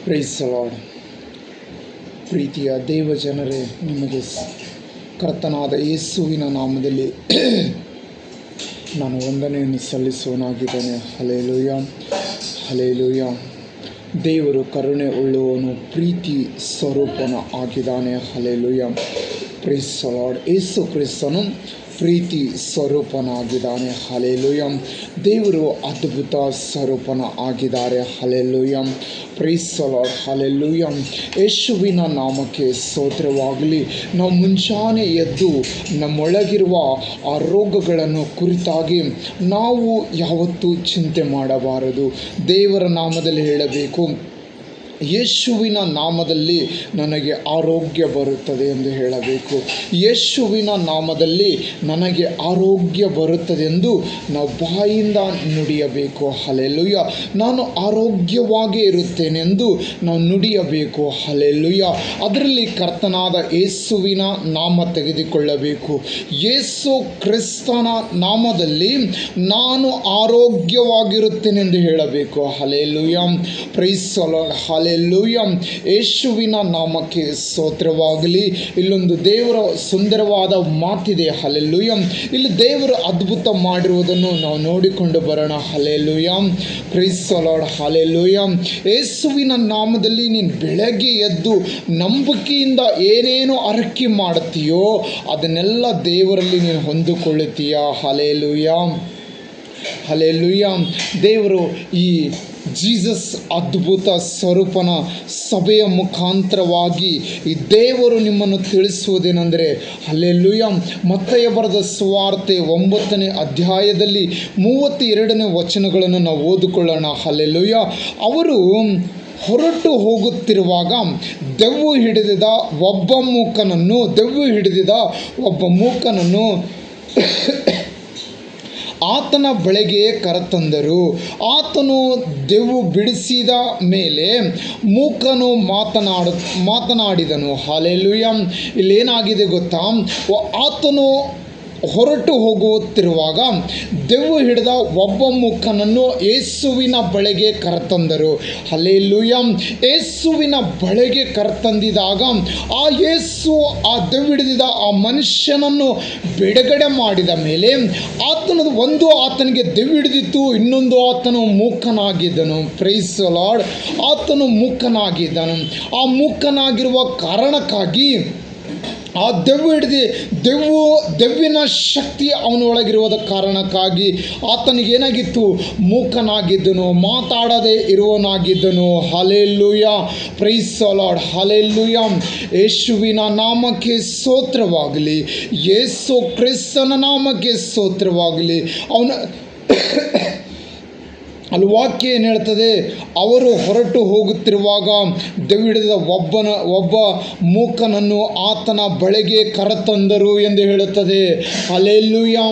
Price the lord. ಪ್ರೀತಿಯ ದೇವ ಜನರೇ, ನಿಮಗೆ ಕರ್ತನಾದ ಯೇಸುವಿನ ನಾಮದಲ್ಲಿ ನಾನು ವಂದನೆಯನ್ನು ಸಲ್ಲಿಸುವನಾಗಿದ್ದೇನೆ. Hallelujah, hallelujah. ದೇವರು ಕರುಣೆ ಉಳ್ಳುವನು, ಪ್ರೀತಿ ಸ್ವರೂಪನ ಆಗಿದ್ದಾನೆ. Hallelujah, praise the Lord. Yesu ಕ್ರಿಸ್ತನು ಪ್ರೀತಿ ಸ್ವರೂಪನಾಗಿದ್ದಾನೆ. ಹಲ್ಲೆಲೂಯಾ. ದೇವರು ಅದ್ಭುತ ಸ್ವರೂಪನ ಆಗಿದ್ದಾರೆ. Hallelujah, praise the Lord. Hallelujah. ಯೇಸುವಿನ ನಾಮಕ್ಕೆ ಸ್ತೋತ್ರವಾಗಲಿ. ನಾವು ಮುಂಜಾನೆ ಎದ್ದು ನಮ್ಮೊಳಗಿರುವ ಆ ರೋಗಗಳನ್ನು ಕುರಿತಾಗಿ ನಾವು ಯಾವತ್ತೂ ಚಿಂತೆ ಮಾಡಬಾರದು. ದೇವರ ನಾಮದಲ್ಲಿ ಹೇಳಬೇಕು, ಯೇಸುವಿನ ನಾಮದಲ್ಲಿ ನನಗೆ ಆರೋಗ್ಯ ಬರುತ್ತದೆ ಎಂದು ಹೇಳಬೇಕು. ಯೇಸುವಿನ ನಾಮದಲ್ಲಿ ನನಗೆ ಆರೋಗ್ಯ ಬರುತ್ತದೆ ಎಂದು ನಾವು ಬಾಯಿಂದ ನುಡಿಯಬೇಕು. ಹಲ್ಲೆಲೂಯಾ. ನಾನು ಆರೋಗ್ಯವಾಗಿ ಇರುತ್ತೇನೆ ಎಂದು ನಾವು ನುಡಿಯಬೇಕು. ಹಲ್ಲೆಲೂಯಾ. ಅದರಲ್ಲಿ ಕರ್ತನಾದ ಯೇಸುವಿನ ನಾಮ ತೆಗೆದುಕೊಳ್ಳಬೇಕು. ಯೇಸು ಕ್ರಿಸ್ತನ ನಾಮದಲ್ಲಿ ನಾನು ಆರೋಗ್ಯವಾಗಿರುತ್ತೇನೆ ಎಂದು ಹೇಳಬೇಕು. Hallelujah, praise the Lord. Hallelujah. ಯೇಸುವಿನ ನಾಮಕ್ಕೆ ಸ್ತೋತ್ರವಾಗಲಿ. ಇಲ್ಲೊಂದು ದೇವರ ಸುಂದರವಾದ ಮಾತಿದೆ. ಹಲ್ಲೆಲೂಯಾ. ಇಲ್ಲಿ ದೇವರು ಅದ್ಭುತ ಮಾಡಿರುವುದನ್ನು ನಾವು ನೋಡಿಕೊಂಡು ಬರೋಣ. Hallelujah, praise the Lord. Hallelujah. ಯೇಸುವಿನ ನಾಮದಲ್ಲಿ ನೀನು ಬೆಳಗ್ಗೆ ಎದ್ದು ನಂಬಿಕೆಯಿಂದ ಏನೇನು ಅರಕೆ ಮಾಡುತ್ತೀಯೋ ಅದನ್ನೆಲ್ಲ ದೇವರಲ್ಲಿ ನೀನು ಹೊಂದಿಕೊಳ್ಳುತ್ತೀಯ. Hallelujah, hallelujah. ದೇವರು ಈ ಜೀಸಸ್ ಅದ್ಭುತ ಸ್ವರೂಪನ ಸಭೆಯ ಮುಖಾಂತರವಾಗಿ ಈ ದೇವರು ನಿಮ್ಮನ್ನು ತಿಳಿಸುವುದೇನೆಂದರೆ, ಹಲ್ಲೆಲೂಯಾ, ಮತ್ತಾಯ ಬರೆದ ಸುವಾರ್ತೆ 9ನೇ ಅಧ್ಯಾಯದಲ್ಲಿ 32ನೇ ವಚನಗಳನ್ನು ನಾವು ಓದಿಕೊಳ್ಳೋಣ. ಹಲ್ಲೆಲೂಯಾ. ಅವರು ಹೊರಟು ಹೋಗುತ್ತಿರುವಾಗ ದೆವ್ವ ಹಿಡಿದಿದ ಒಬ್ಬ ಮೂಕನನ್ನು ಆತನ ಬಳಿಗೆ ಕರೆತಂದರು. ಆತನು ದೆವ್ವ ಬಿಡಿಸಿದ ಮೇಲೆ ಮೂಕನು ಮಾತನಾಡಿದನು. ಹಲ್ಲೆಲೂಯಾ. ಇಲ್ಲೇನಾಗಿದೆ ಗೊತ್ತಾ? ಆತನು ಹೊರಟು ಹೋಗುತ್ತಿರುವಾಗ ದೆವ್ವ ಹಿಡಿದ ಒಬ್ಬ ಮೂಕನನ್ನು ಯೇಸುವಿನ ಬಳಿಗೆ ಕರೆತಂದರು. ಹಲ್ಲೆಲೂಯಾ. ಯೇಸುವಿನ ಬಳಿಗೆ ಕರೆತಂದಿದಾಗ ಆ ಯೇಸು ಆ ದೆವ್ವ ಹಿಡಿದಿದ್ದ ಆ ಮನುಷ್ಯನನ್ನು ಬಿಡುಗಡೆ ಮಾಡಿದ ಮೇಲೆ ಆತನಿಗೆ ದೆವ್ವ ಹಿಡಿದಿತ್ತು, ಇನ್ನೊಂದು ಆತನು ಮೂಕನಾಗಿದ್ದನು. Price the lord. ಆತನು ಮೂಕನಾಗಿದ್ದನು. ಆ ಮೂಕನಾಗಿರುವ ಕಾರಣಕ್ಕಾಗಿ ಆ ದೆವ್ವಿನ ಶಕ್ತಿ ಅವನೊಳಗಿರುವುದ ಕಾರಣಕ್ಕಾಗಿ ಆತನಿಗೇನಾಗಿತ್ತು? ಮೂಕನಾಗಿದ್ದನು, ಮಾತಾಡದೆ ಇರುವನಾಗಿದ್ದನು. Hallelujah, praise the Lord. Hallelujah. ಯೇಸುವಿನ ನಾಮಕ್ಕೆ ಸ್ತೋತ್ರವಾಗಲಿ. ಯೇಸು ಕ್ರಿಸ್ತನ ನಾಮಕ್ಕೆ ಸ್ತೋತ್ರವಾಗಲಿ. ಅಲ್ಲಿ ವಾಕ್ಯ ಏನು ಹೇಳ್ತದೆ? ಅವರು ಹೊರಟು ಹೋಗುತ್ತಿರುವಾಗ ದೆವ್ವ ಹಿಡಿದ ಒಬ್ಬ ಮೂಕನನ್ನು ಆತನ ಬಳಿಗೆ ಕರೆತಂದರು ಎಂದು ಹೇಳುತ್ತದೆ. Hallelujah,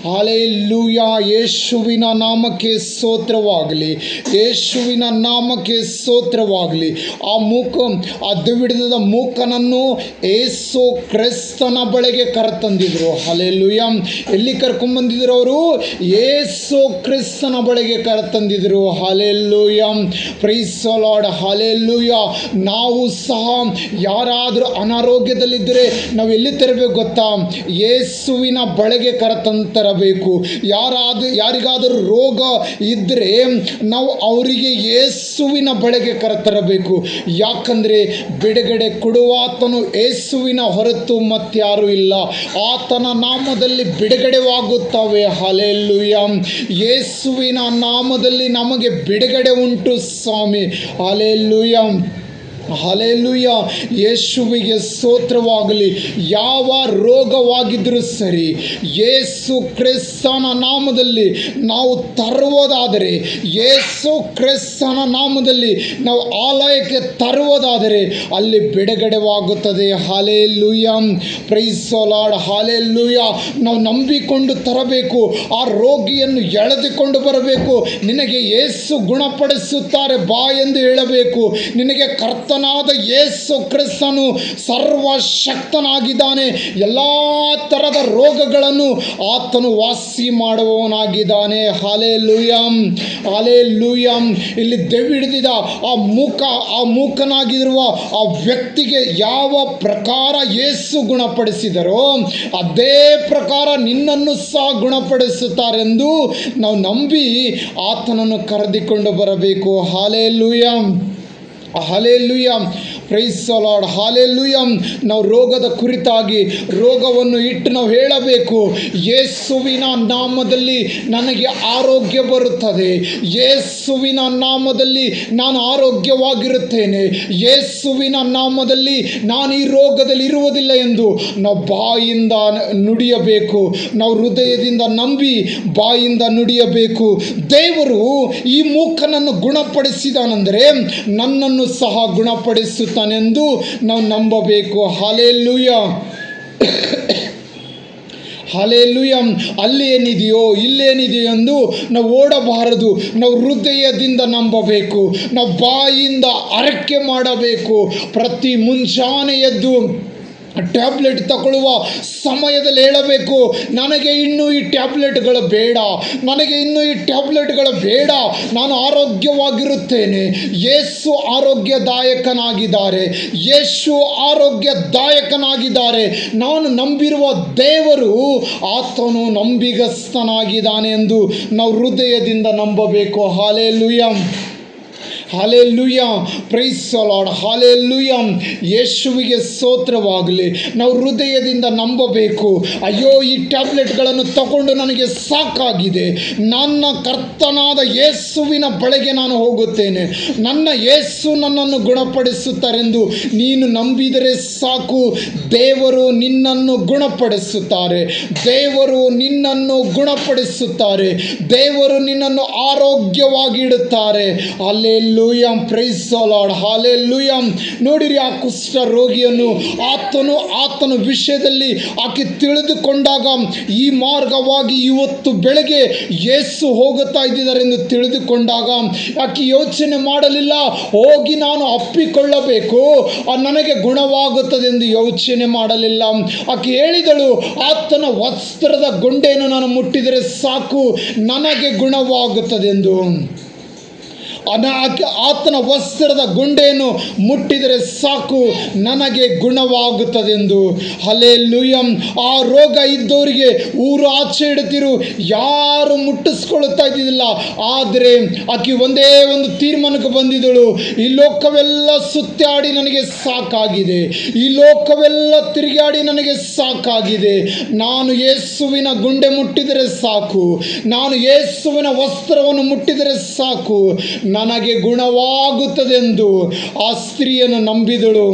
hallelujah. ಯೇಸುವಿನ ನಾಮಕ್ಕೆ ಸ್ತೋತ್ರವಾಗಲಿ. ಯೇಸುವಿನ ನಾಮಕ್ಕೆ ಸ್ತೋತ್ರವಾಗಲಿ. ಆ ದೆವ್ವ ಹಿಡಿದ ಮೂಕನನ್ನು ಯೇಸು ಕ್ರಿಸ್ತನ ಬಳಿಗೆ ಕರೆತಂದಿದ್ರು. ಹಲ್ಲೆಲೂಯಾ. ಎಲ್ಲಿ ಕರ್ಕೊಂಡ್ಬಂದಿದ್ರು ಅವರು? ಯೇಸು ಕ್ರಿಸ್ತನ ಬಳಿಗೆ ಕರೆತಂದಿದ್ರು. Hallelujah, praise the Lord. Hallelujah. ನಾವು ಸಹ ಯಾರಾದರೂ ಅನಾರೋಗ್ಯದಲ್ಲಿದ್ದರೆ ನಾವು ಎಲ್ಲಿ ತರಬೇಕು ಗೊತ್ತಾ? ಯೇಸುವಿನ ಬಳಿಗೆ ಕರೆತರಬೇಕು. ಯಾರಿಗಾದರೂ ರೋಗ ಇದ್ದರೆ ನಾವು ಅವರಿಗೆ ಯೇಸುವಿನ ಬಳಿಗೆ ಕರೆತರಬೇಕು. ಯಾಕಂದರೆ ಬಿಡುಗಡೆ ಕೊಡುವಾತನು ಯೇಸುವಿನ ಹೊರತು ಮತ್ತಾರೂ ಇಲ್ಲ. ಆತನ ನಾಮದಲ್ಲಿ ಬಿಡುಗಡೆವಾಗುತ್ತವೆ. ಹಲ್ಲೆಲೂಯಾ. ಯೇಸುವಿನ ನಾಮದಲ್ಲಿ ನಮಗೆ ಬಿಡುಗಡೆ ಉಂಟು ಸ್ವಾಮಿ. Hallelujah, hallelujah. ಯೇಸುವಿಗೆ ಸ್ತೋತ್ರವಾಗಲಿ. ಯಾವ ರೋಗವಾಗಿದ್ದರೂ ಸರಿ ಯೇಸು ಕ್ರಿಸ್ತನ ನಾಮದಲ್ಲಿ ನಾವು ತರುವುದಾದರೆ, ಯೇಸು ಕ್ರಿಸ್ತನ ನಾಮದಲ್ಲಿ ನಾವು ಆಲಯಕ್ಕೆ ತರುವುದಾದರೆ ಅಲ್ಲಿ ಬಿಡುಗಡೆವಾಗುತ್ತದೆ. Hallelujah, praise the Lord. Hallelujah. ನಾವು ನಂಬಿಕೊಂಡು ತರಬೇಕು. ಆ ರೋಗಿಯನ್ನು ಎಳೆದುಕೊಂಡು ಬರಬೇಕು. ನಿನಗೆ ಯೇಸು ಗುಣಪಡಿಸುತ್ತಾರೆ ಬಾ ಎಂದು ಹೇಳಬೇಕು. ನಿನಗೆ ಕರ್ತನ ಕರ್ತನಾದ ಯೇಸು ಕ್ರಿಸ್ತನು ಸರ್ವಶಕ್ತನಾಗಿದ್ದಾನೆ. ಎಲ್ಲ ಥರದ ರೋಗಗಳನ್ನು ಆತನು ವಾಸಿ ಮಾಡುವವನಾಗಿದ್ದಾನೆ. ಹಾಲೆಲೂಯಂ, ಹಾಲೆಲೂಯಂ. ಇಲ್ಲಿ ದೆವ್ವಿಡಿದ ಆ ಮೂಕನಾಗಿರುವ ಆ ವ್ಯಕ್ತಿಗೆ ಯಾವ ಪ್ರಕಾರ ಯೇಸು ಗುಣಪಡಿಸಿದರೋ ಅದೇ ಪ್ರಕಾರ ನಿನ್ನನ್ನು ಸಹ ಗುಣಪಡಿಸುತ್ತಾರೆಂದು ನಾವು ನಂಬಿ ಆತನನ್ನು ಕರೆದುಕೊಂಡು ಬರಬೇಕು. Hallelujah, hallelujah. Praise the Lord. Hallelujah. ನಾವು ರೋಗದ ಕುರಿತಾಗಿ ರೋಗವನ್ನು ಇಟ್ಟು ನಾವು ಹೇಳಬೇಕು, ಯೇಸುವಿನ ನಾಮದಲ್ಲಿ ನನಗೆ ಆರೋಗ್ಯ ಬರುತ್ತದೆ, ಯೇಸುವಿನ ನಾಮದಲ್ಲಿ ನಾನು ಆರೋಗ್ಯವಾಗಿರುತ್ತೇನೆ, ಯೇಸುವಿನ ನಾಮದಲ್ಲಿ ನಾನು ಈ ರೋಗದಲ್ಲಿ ಇರುವುದಿಲ್ಲ ಎಂದು ನಾವು ಬಾಯಿಂದ ನುಡಿಯಬೇಕು. ನಾವು ಹೃದಯದಿಂದ ನಂಬಿ ಬಾಯಿಂದ ನುಡಿಯಬೇಕು. ದೇವರು ಈ ಮೂಕನನ್ನು ಗುಣಪಡಿಸಿದಾನೆಂದರೆ ನನ್ನನ್ನು ಸಹ ಗುಣಪಡಿಸುತ್ತಾನೆಂದು ನಾವು ನಂಬಬೇಕು. Hallelujah, hallelujah. ಅಲ್ಲೇನಿದೆಯೋ ಇಲ್ಲೇನಿದೆಯೋ ಎಂದು ನಾವು ಓಡಬಾರದು. ನಾವು ಹೃದಯದಿಂದ ನಂಬಬೇಕು. ನಾವು ಬಾಯಿಂದ ಅರಕೆ ಮಾಡಬೇಕು. ಪ್ರತಿ ಮುಂಜಾನೆ ಎದ್ದು ಟ್ಯಾಬ್ಲೆಟ್ ತಗೊಳ್ಳುವ ಸಮಯದಲ್ಲಿ ಹೇಳಬೇಕು, ನನಗೆ ಇನ್ನೂ ಈ ಟ್ಯಾಬ್ಲೆಟ್ಗಳು ಬೇಡ, ನನಗೆ ಇನ್ನೂ ಈ ಟ್ಯಾಬ್ಲೆಟ್ಗಳು ಬೇಡ, ನಾನು ಆರೋಗ್ಯವಾಗಿರುತ್ತೇನೆ. ಯೇಸು ಆರೋಗ್ಯದಾಯಕನಾಗಿದ್ದಾರೆ, ಯೇಸು ಆರೋಗ್ಯದಾಯಕನಾಗಿದ್ದಾರೆ. ನಾನು ನಂಬಿರುವ ದೇವರು ಆತನು ನಂಬಿಗಸ್ತನಾಗಿದ್ದಾನೆ ಎಂದು ನಾವು ಹೃದಯದಿಂದ ನಂಬಬೇಕು. Hallelujah, hallelujah. Price the lord. Hallelujah. ಯೇಸುವಿಗೆ ಸ್ತೋತ್ರವಾಗಲಿ. ನಾವು ಹೃದಯದಿಂದ ನಂಬಬೇಕು. ಅಯ್ಯೋ, ಈ ಟ್ಯಾಬ್ಲೆಟ್ಗಳನ್ನು ತಗೊಂಡು ನನಗೆ ಸಾಕಾಗಿದೆ, ನನ್ನ ಕರ್ತನಾದ ಯೇಸುವಿನ ಬಳಿಗೆ ನಾನು ಹೋಗುತ್ತೇನೆ, ನನ್ನ ಯೇಸು ನನ್ನನ್ನು ಗುಣಪಡಿಸುತ್ತಾರೆಂದು ನೀನು ನಂಬಿದರೆ ಸಾಕು. ದೇವರು ನಿನ್ನನ್ನು ಗುಣಪಡಿಸುತ್ತಾರೆ, ದೇವರು ನಿನ್ನನ್ನು ಗುಣಪಡಿಸುತ್ತಾರೆ, ದೇವರು ನಿನ್ನನ್ನು ಆರೋಗ್ಯವಾಗಿ ಇಡುತ್ತಾರೆ. ಅಲ್ಲೆಲ್ಲೂ ಪ್ರೈಸ್ ದ ಲಾರ್ಡ್. ಹಾಲೆಲೂಯಾ. ನೋಡಿರಿ, ಆ ಕುಷ್ಠ ರೋಗಿಯನ್ನು ಆತನ ವಿಷಯದಲ್ಲಿ ಆಕೆ ತಿಳಿದುಕೊಂಡಾಗ ಈ ಮಾರ್ಗವಾಗಿ ಇವತ್ತು ಬೆಳಗ್ಗೆ ಯೇಸು ಹೋಗುತ್ತಾ ಇದ್ದಾರೆ ಎಂದು ತಿಳಿದುಕೊಂಡಾಗ ಆಕೆ ಯೋಚನೆ ಮಾಡಲಿಲ್ಲ, ಹೋಗಿ ನಾನು ಅಪ್ಪಿಕೊಳ್ಳಬೇಕು, ನನಗೆ ಗುಣವಾಗುತ್ತದೆ ಎಂದು ಯೋಚನೆ ಮಾಡಲಿಲ್ಲ. ಆಕೆ ಹೇಳಿದಳು, ಆತನ ವಸ್ತ್ರದ ಗೊಂಡೆಯನ್ನು ನಾನು ಮುಟ್ಟಿದರೆ ಸಾಕು, ನನಗೆ ಗುಣವಾಗುತ್ತದೆ ಎಂದು. ಆತನ ವಸ್ತ್ರದ ಗುಂಡೆಯನ್ನು ಮುಟ್ಟಿದರೆ ಸಾಕು, ನನಗೆ ಗುಣವಾಗುತ್ತದೆಂದು. ಹಲ್ಲೆಲೂಯಾ. ಆ ರೋಗ ಇದ್ದವರಿಗೆ ಊರು ಆಚೆ ಇಡುತ್ತಿರು, ಯಾರು ಮುಟ್ಟಿಸ್ಕೊಳ್ಳುತ್ತಾ ಇದ್ದಿದ್ದಿಲ್ಲ. ಆದರೆ ಆಕೆ ಒಂದೇ ಒಂದು ತೀರ್ಮಾನಕ್ಕೆ ಬಂದಿದ್ದಳು, ಈ ಲೋಕವೆಲ್ಲ ಸುತ್ತಾಡಿ ನನಗೆ ಸಾಕಾಗಿದೆ, ಈ ಲೋಕವೆಲ್ಲ ತಿರುಗಾಡಿ ನನಗೆ ಸಾಕಾಗಿದೆ, ನಾನು ಯೇಸುವಿನ ಗುಂಡೆ ಮುಟ್ಟಿದರೆ ಸಾಕು, ನಾನು ಯೇಸುವಿನ ವಸ್ತ್ರವನ್ನು ಮುಟ್ಟಿದರೆ ಸಾಕು, ನನಗೆ ಗುಣವಾಗುತ್ತದೆಂದು ಆ ಸ್ತ್ರೀಯನ್ನು ನಂಬಿದಳು.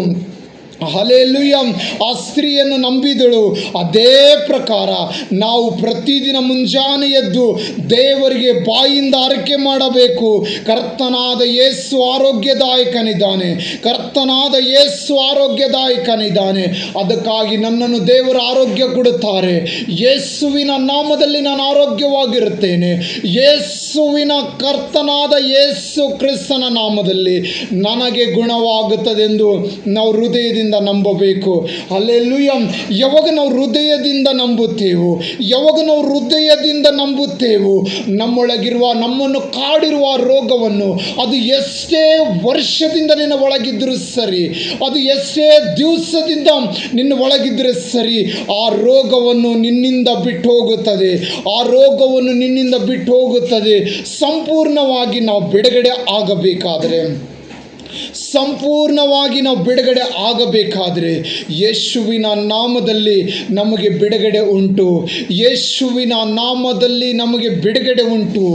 ಹಲ್ಲೆಲೂಯಾ. ಆ ಸ್ತ್ರೀಯನ್ನು ನಂಬಿದಳು. ಅದೇ ಪ್ರಕಾರ ನಾವು ಪ್ರತಿದಿನ ಮುಂಜಾನೆ ಎದ್ದು ದೇವರಿಗೆ ಬಾಯಿಂದ ಅರಕೆ ಮಾಡಬೇಕು, ಕರ್ತನಾದ ಯೇಸು ಆರೋಗ್ಯದಾಯಕನಿದ್ದಾನೆ, ಕರ್ತನಾದ ಯೇಸು ಆರೋಗ್ಯದಾಯಕನಿದ್ದಾನೆ. ಅದಕ್ಕಾಗಿ ನನ್ನನ್ನು ದೇವರು ಆರೋಗ್ಯ ಕೊಡುತ್ತಾರೆ. ಯೇಸುವಿನ ನಾಮದಲ್ಲಿ ನಾನು ಆರೋಗ್ಯವಾಗಿರುತ್ತೇನೆ. ಯೇಸುವಿನ ಕರ್ತನಾದ ಯೇಸು ಕ್ರಿಸ್ತನ ನಾಮದಲ್ಲಿ ನನಗೆ ಗುಣವಾಗುತ್ತದೆಂದು ನಾವು ಹೃದಯದಿಂದ ನಂಬಬೇಕು. ಹಲ್ಲೆಲೂಯಾ. ಯಾವಾಗ ನಾವು ಹೃದಯದಿಂದ ನಂಬುತ್ತೇವೋ, ಯಾವಾಗ ನಾವು ಹೃದಯದಿಂದ ನಂಬುತ್ತೇವೋ, ನಮ್ಮೊಳಗಿರುವ, ನಮ್ಮನ್ನು ಕಾಡಿರುವ ರೋಗವನ್ನು, ಅದು ಎಷ್ಟೇ ವರ್ಷದಿಂದ ನಿನ್ನ ಒಳಗಿದ್ದರೂ ಸರಿ, ಅದು ಎಷ್ಟೇ ದಿವಸದಿಂದ ನಿನ್ನ ಒಳಗಿದ್ದರೆ ಸರಿ, ಆ ರೋಗವನ್ನು ನಿನ್ನಿಂದ ಬಿಟ್ಟು ಹೋಗುತ್ತದೆ, ಆ ರೋಗವನ್ನು ನಿನ್ನಿಂದ ಬಿಟ್ಟು ಹೋಗುತ್ತದೆ. ಸಂಪೂರ್ಣವಾಗಿ ನಾವು ಬಿಡುಗಡೆ ಆಗಬೇಕಾದರೆ, ಸಂಪೂರ್ಣವಾಗಿ ನಾವು ಬಿಡುಗಡೆ ಆಗಬೇಕಾದರೆ ಯೇಸುವಿನ ನಾಮದಲ್ಲಿ ನಮಗೆ ಬಿಡುಗಡೆ ಉಂಟು, ಯೇಸುವಿನ ನಾಮದಲ್ಲಿ ನಮಗೆ ಬಿಡುಗಡೆ ಉಂಟು.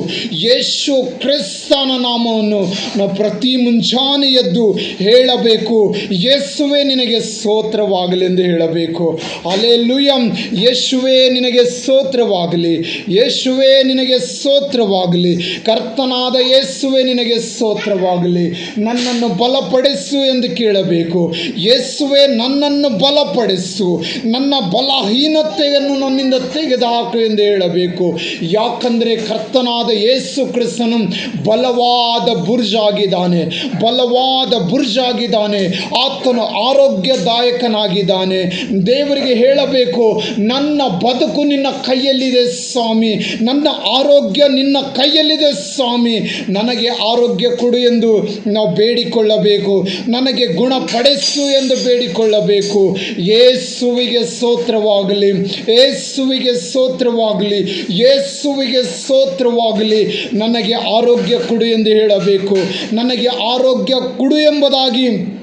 ಯೇಸು ಕ್ರಿಸ್ತನ ನಾಮವನ್ನು ನಾವು ಪ್ರತಿ ಮುಂಜಾನೆ ಎದ್ದು ಹೇಳಬೇಕು. ಯೇಸುವೇ ನಿನಗೆ ಸ್ತೋತ್ರವಾಗಲಿ ಎಂದು ಹೇಳಬೇಕು. ಹಲ್ಲೆಲೂಯಾ. ಯೇಸುವೇ ನಿನಗೆ ಸ್ತೋತ್ರವಾಗಲಿ, ಯೇಸುವೇ ನಿನಗೆ ಸ್ತೋತ್ರವಾಗಲಿ, ಕರ್ತನಾದ ಯೇಸುವೇ ನಿನಗೆ ಸ್ತೋತ್ರವಾಗಲಿ. ನನ್ನನ್ನು ನನ್ನನ್ನು ಬಲಪಡಿಸು ಎಂದು ಕೇಳಬೇಕು. ಯೇಸುವೆ ನನ್ನನ್ನು ಬಲಪಡಿಸು, ನನ್ನ ಬಲಹೀನತೆಯನ್ನು ನನ್ನಿಂದ ತೆಗೆದುಹಾಕು ಎಂದು ಹೇಳಬೇಕು. ಯಾಕಂದರೆ ಕರ್ತನಾದ ಯೇಸು ಕ್ರಿಸ್ತನು ಬಲವಾದ ಬುರ್ಜಾಗಿದ್ದಾನೆ, ಬಲವಾದ ಬುರ್ಜಾಗಿದ್ದಾನೆ. ಆತನು ಆರೋಗ್ಯದಾಯಕನಾಗಿದ್ದಾನೆ. ದೇವರಿಗೆ ಹೇಳಬೇಕು, ನನ್ನ ಬದುಕು ನಿನ್ನ ಕೈಯಲ್ಲಿದೆ ಸ್ವಾಮಿ, ನನ್ನ ಆರೋಗ್ಯ ನಿನ್ನ ಕೈಯಲ್ಲಿದೆ ಸ್ವಾಮಿ, ನನಗೆ ಆರೋಗ್ಯ ಕೊಡು ಎಂದು ನಾವು ಬೇಡಿಕೊಳ್ಳಬೇಕು. ನನಗೆ ಗುಣಪಡಿಸು ಎಂದು ಬೇಡಿಕೊಳ್ಳಬೇಕು. ಯೇಸುವಿಗೆ ಸ್ತೋತ್ರವಾಗಲಿ, ಯೇಸುವಿಗೆ ಸ್ತೋತ್ರವಾಗಲಿ, ಯೇಸುವಿಗೆ ಸ್ತೋತ್ರವಾಗಲಿ. ನನಗೆ ಆರೋಗ್ಯ ಕೊಡು ಎಂದು ಹೇಳಬೇಕು. ನನಗೆ ಆರೋಗ್ಯ ಕೊಡು ಎಂಬುದಾಗಿ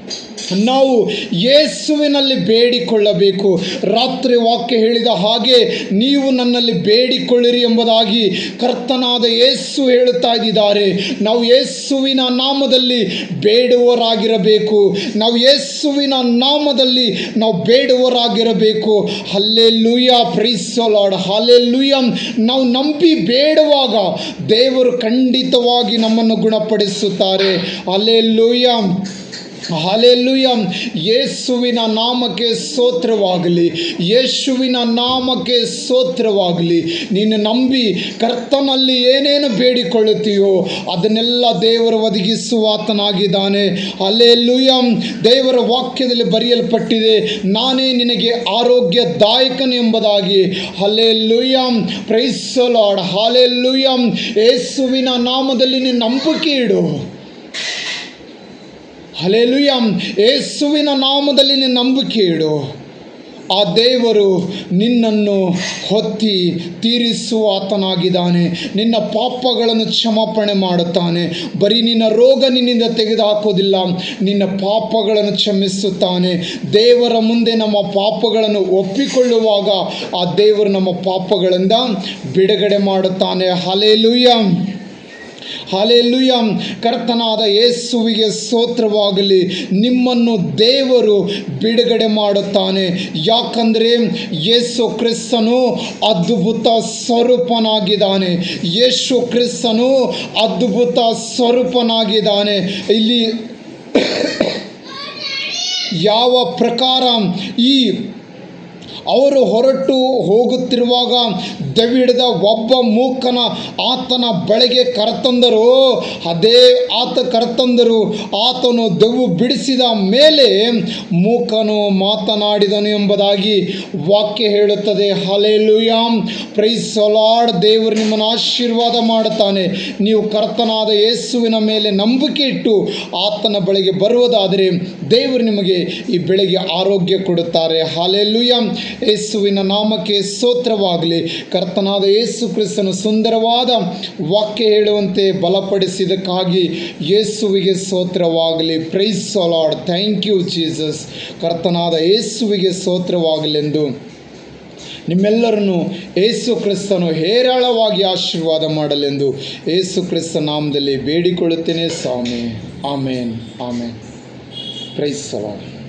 ನಾವು ಯೇಸುವಿನಲ್ಲಿ ಬೇಡಿಕೊಳ್ಳಬೇಕು. ರಾತ್ರಿ ವಾಕ್ಯ ಹೇಳಿದ ಹಾಗೆ ನೀವು ನನ್ನಲ್ಲಿ ಬೇಡಿಕೊಳ್ಳಿರಿ ಎಂಬುದಾಗಿ ಕರ್ತನಾದ ಯೇಸು ಹೇಳುತ್ತಾ ಇದ್ದಾರೆ. ನಾವು ಯೇಸುವಿನ ನಾಮದಲ್ಲಿ ಬೇಡುವರಾಗಿರಬೇಕು. ನಾವು ಯೇಸುವಿನ ನಾಮದಲ್ಲಿ ನಾವು ಬೇಡುವರಾಗಿರಬೇಕು. Hallelujah, praise the Lord, hallelujah. ನಾವು ನಂಬಿ ಬೇಡುವಾಗ ದೇವರು ಖಂಡಿತವಾಗಿ ನಮ್ಮನ್ನು ಗುಣಪಡಿಸುತ್ತಾರೆ. Hallelujah, hallelujah. ಯೇಸುವಿನ ನಾಮಕ್ಕೆ ಸ್ತೋತ್ರವಾಗಲಿ, ಯೇಸುವಿನ ನಾಮಕ್ಕೆ ಸ್ತೋತ್ರವಾಗಲಿ. ನೀನು ನಂಬಿ ಕರ್ತನಲ್ಲಿ ಏನೇನು ಬೇಡಿಕೊಳ್ಳುತ್ತೀಯೋ ಅದನ್ನೆಲ್ಲ ದೇವರು ಒದಗಿಸುವಾತನಾಗಿದ್ದಾನೆ. ಹಲ್ಲೆಲೂಯಾ. ದೇವರ ವಾಕ್ಯದಲ್ಲಿ ಬರೆಯಲ್ಪಟ್ಟಿದೆ, ನಾನೇ ನಿನಗೆ ಆರೋಗ್ಯದಾಯಕನು ಎಂಬುದಾಗಿ. Hallelujah, praise the Lord, hallelujah. ಯೇಸುವಿನ ನಾಮದಲ್ಲಿ ನೀನು ನಂಬಿಕೆ ಇಡು. ಹಲ್ಲೆಲೂಯಾ. ಯೇಸುವಿನ ನಾಮದಲ್ಲಿ ನೀನು ನಂಬಿಕೆ ಇಡು. ಆ ದೇವರು ನಿನ್ನನ್ನು ಹೊತ್ತಿ ತೀರಿಸುವ ಆತನಾಗಿದ್ದಾನೆ. ನಿನ್ನ ಪಾಪಗಳನ್ನು ಕ್ಷಮಾಪಣೆ ಮಾಡುತ್ತಾನೆ. ಬರೀ ನಿನ್ನ ರೋಗ ನಿನ್ನಿಂದ ತೆಗೆದುಹಾಕೋದಿಲ್ಲ, ನಿನ್ನ ಪಾಪಗಳನ್ನು ಕ್ಷಮಿಸುತ್ತಾನೆ. ದೇವರ ಮುಂದೆ ನಮ್ಮ ಪಾಪಗಳನ್ನು ಒಪ್ಪಿಕೊಳ್ಳುವಾಗ ಆ ದೇವರು ನಮ್ಮ ಪಾಪಗಳಿಂದ ಬಿಡುಗಡೆ ಮಾಡುತ್ತಾನೆ. Hallelujah, hallelujah. ಕರ್ತನಾದ ಯೇಸುವಿಗೆ ಸ್ತೋತ್ರವಾಗಲಿ. ನಿಮ್ಮನ್ನು ದೇವರು ಬಿಡುಗಡೆ ಮಾಡುತ್ತಾನೆ. ಯಾಕಂದರೆ ಯೇಸು ಕ್ರಿಸ್ತನು ಅದ್ಭುತ ಸ್ವರೂಪನಾಗಿದ್ದಾನೆ. ಯೇಸು ಕ್ರಿಸ್ತನು ಅದ್ಭುತ ಸ್ವರೂಪನಾಗಿದ್ದಾನೆ. ಇಲ್ಲಿ ಯಾವ ಪ್ರಕಾರ ಈ ಅವರು ಹೊರಟು ಹೋಗುತ್ತಿರುವಾಗ ದೆವ್ವಿಡಿದ ಒಬ್ಬ ಮೂಕನ ಆತನ ಬಳಿಗೆ ಕರೆತಂದರು. ಅದೇ ಆತ ಕರೆತಂದರು. ಆತನು ದೆವ್ವು ಬಿಡಿಸಿದ ಮೇಲೆ ಮೂಕನು ಮಾತನಾಡಿದನು ಎಂಬುದಾಗಿ ವಾಕ್ಯ ಹೇಳುತ್ತದೆ. Hallelujah, praise the Lord. ದೇವರು ನಿಮ್ಮನ್ನು ಆಶೀರ್ವಾದ ಮಾಡುತ್ತಾನೆ. ನೀವು ಕರ್ತನಾದ ಯೇಸುವಿನ ಮೇಲೆ ನಂಬಿಕೆ ಇಟ್ಟು ಆತನ ಬಳಿಗೆ ಬರುವುದಾದರೆ ದೇವರು ನಿಮಗೆ ಈ ಬೆಳಗ್ಗೆ ಆರೋಗ್ಯ ಕೊಡುತ್ತಾರೆ. ಹಲ್ಲೆಲೂಯಾ. ಯೇಸುವಿನ ನಾಮಕ್ಕೆ ಸ್ತೋತ್ರವಾಗಲಿ. ಕರ್ತನಾದ ಯೇಸು ಕ್ರಿಸ್ತನು ಸುಂದರವಾದ ವಾಕ್ಯ ಹೇಳುವಂತೆ ಬಲಪಡಿಸಿದಕ್ಕಾಗಿ ಯೇಸುವಿಗೆ ಸ್ತೋತ್ರವಾಗಲಿ. Praise the Lord. Thank you Jesus. ಕರ್ತನಾದ ಯೇಸುವಿಗೆ ಸ್ತೋತ್ರವಾಗಲೆಂದು ನಿಮ್ಮೆಲ್ಲರನ್ನು ಯೇಸು ಕ್ರಿಸ್ತನು ಹೇರಳವಾಗಿ ಆಶೀರ್ವಾದ ಮಾಡಲೆಂದು ಯೇಸು ಕ್ರಿಸ್ತ ನಾಮದಲ್ಲಿ ಬೇಡಿಕೊಳ್ಳುತ್ತೇನೆ ಸ್ವಾಮಿ. Amen, amen. Praise the lord.